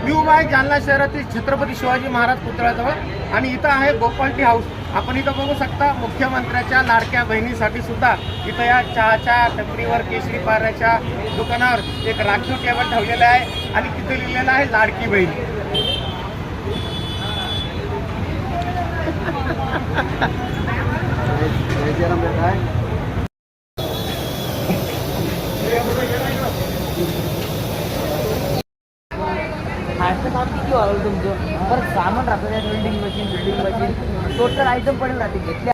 मी उभा आहे जालना शहरातील छत्रपती शिवाजी महाराज पुतळ्याजवळ आणि इथं आहे गोपाल टी हाऊस. आपण इथं बघू शकता मुख्यमंत्र्याच्या लाडक्या बहिणीसाठी सुद्धा इथं या चहाच्या टपरीवर केशरी पाऱ्याच्या दुकानावर एक राखीव टेबल ठेवलेला आहे आणि तिथे लिहिलेलं आहे लाडकी बहीण. काम किती वाढवलं तुमचं परत सामान राहतं त्या बिल्डिंग मशीन टोटल आयटम पण राहते घेतल्या